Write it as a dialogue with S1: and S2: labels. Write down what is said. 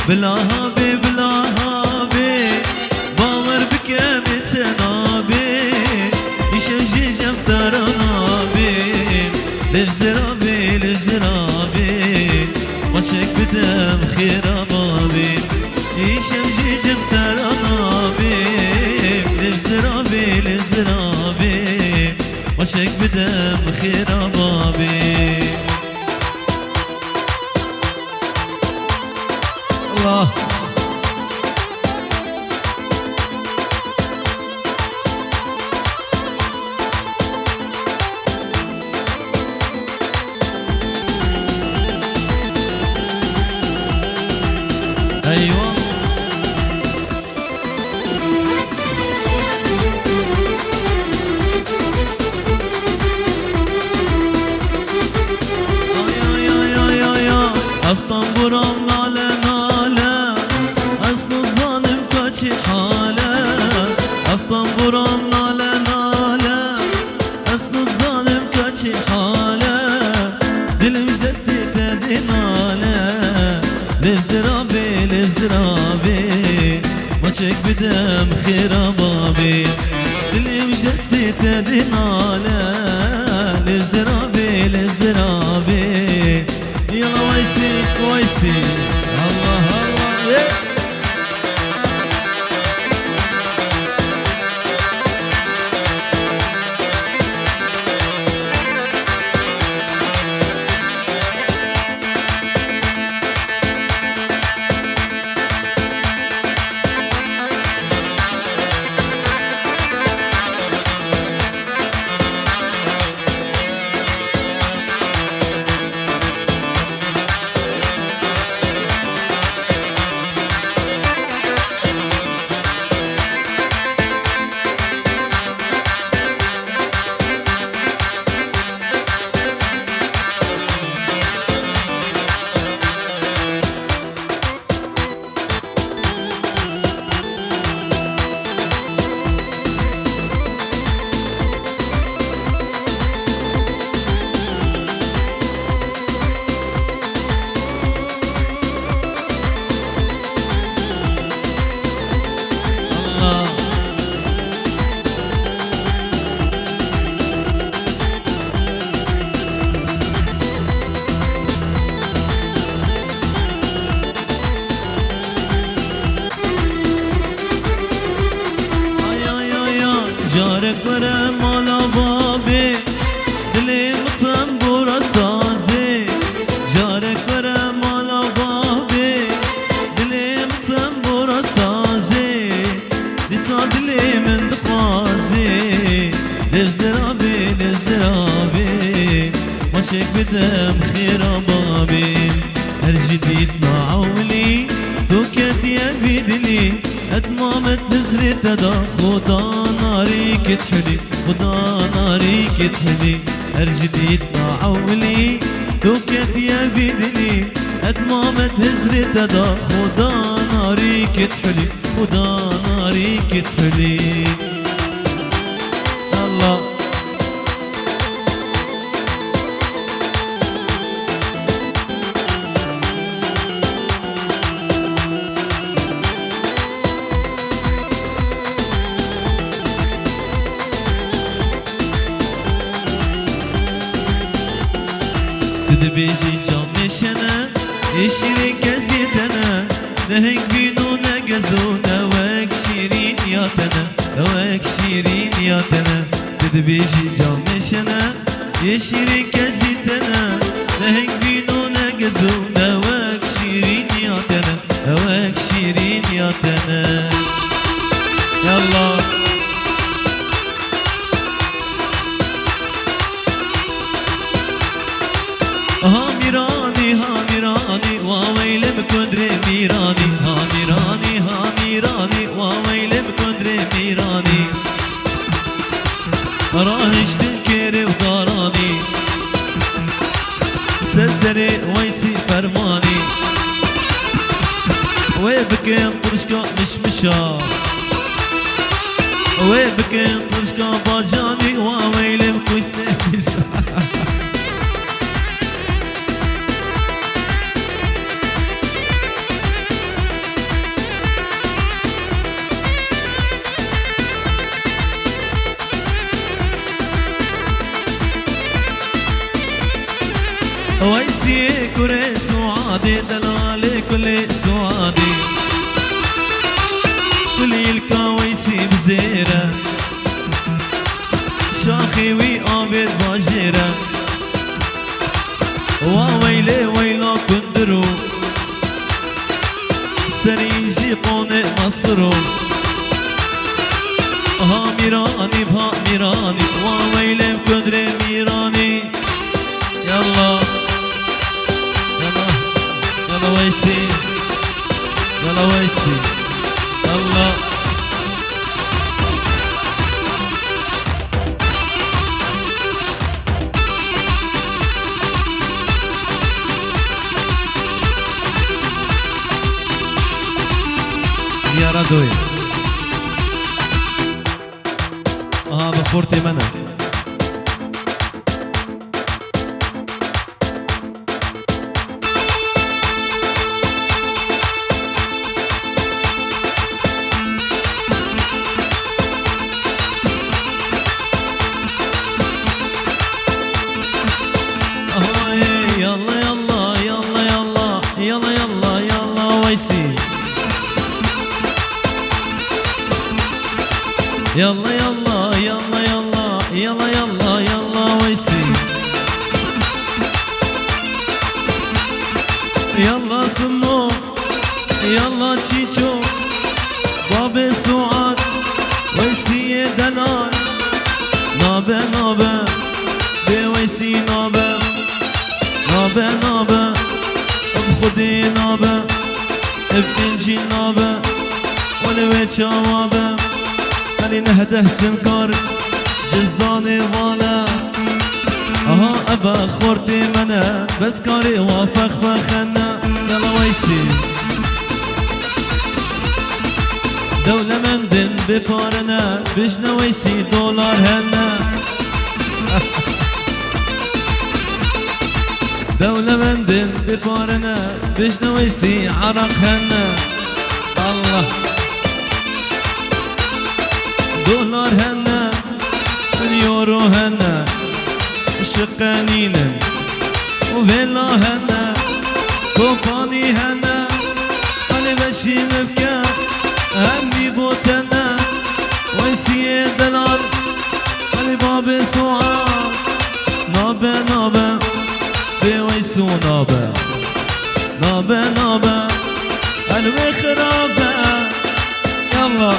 S1: بلاهابي بلاهابي باور بك بتنابي يشجي جمترنابي لفزرابي لفزرابي وشك بدم خيرابي يشجي جمترنابي لفزرابي لفزرابي وشك بدم خيرابي الله ايوه الطنبوران ناله ناله اصل الظالم كاتشي حاله الطنبوران ناله ناله اصل الظالم كاتشي حاله دل مش دستي تدي ناله لفزرابي لفزرابي وشك بدم خيرابي دل مش دستي تدي ناله لفزرابي لفزرابي يلا ويسي ويسي الله الله جارك ورا مالا بابي دلي مطنبورة سازي جارك ورا مالا بابي دلي مطنبورة سازي لسا دلي من دقازي لفزرابي لفزرابي وشك بدم خير بابي هر جديد معولي دوكت يا بيدلي اتمامت نزرت دا خدا ناري كتحلي خدا ناري كتحلي هر جديد معولي دوكت يا بيدلي اتمامت نزرت دا خدا ناري كتحلي خدا ناري كتحلي الله تدبيجي جامي شنا يشيري كزيتنا نهيك بينونا قزونا واك شيرين ياتنا واك شيرين ياتنا تدبيجي جامي شنا يشيري كزيتنا نهيك بينونا قزونا واك شيرين ياتنا واك شيرين ياتنا يلا هاميراني وويل بكدري ميراني هاميراني وويل بكدري ميراني راهش تنكري وداراني سسري ويسي فرماني ويبكين طرشكا مشمشا ويبكين طرشكا باجاني وويل بكويسي ويسي كري سعادي دلالي كل سعادي كل يلقى ويسي بزيرة شاخي وآبد باجرة وويلي ويلا كندرو سرينجي قوني مصرو ها ميراني بها ميراني وويلي كندري ميراني يلا يلا يلا ويسي يلا ويسي يلا يا ردوي بخورتي منك يلا يلا يلا يلا يلا يلا يلا ويسي يلا سمو يلا تشيشو بابي سعاد ويسي دلال نابا نابا بويسي نابا نابا نابا بخدي نابا بنجي نابا ولوي شوابا خلي نهده سمكار جزداني والا أبا خورتي منا بس كاري وافخ فخنا يلا ويسي دولة من دن ببارنا بجنا ويسي دولار هنا دولة من دن ببارنا بجنا ويسي عرق هنا الله دولار هنا اليورو هنا شقانين وفيلا هنا كوباني هنا أنا ماشي مبكى همي بوتنا ويسي دلال أنا بابي سعاد نابا نابا بويسو نابا نابا نابا الوي خرابة يلا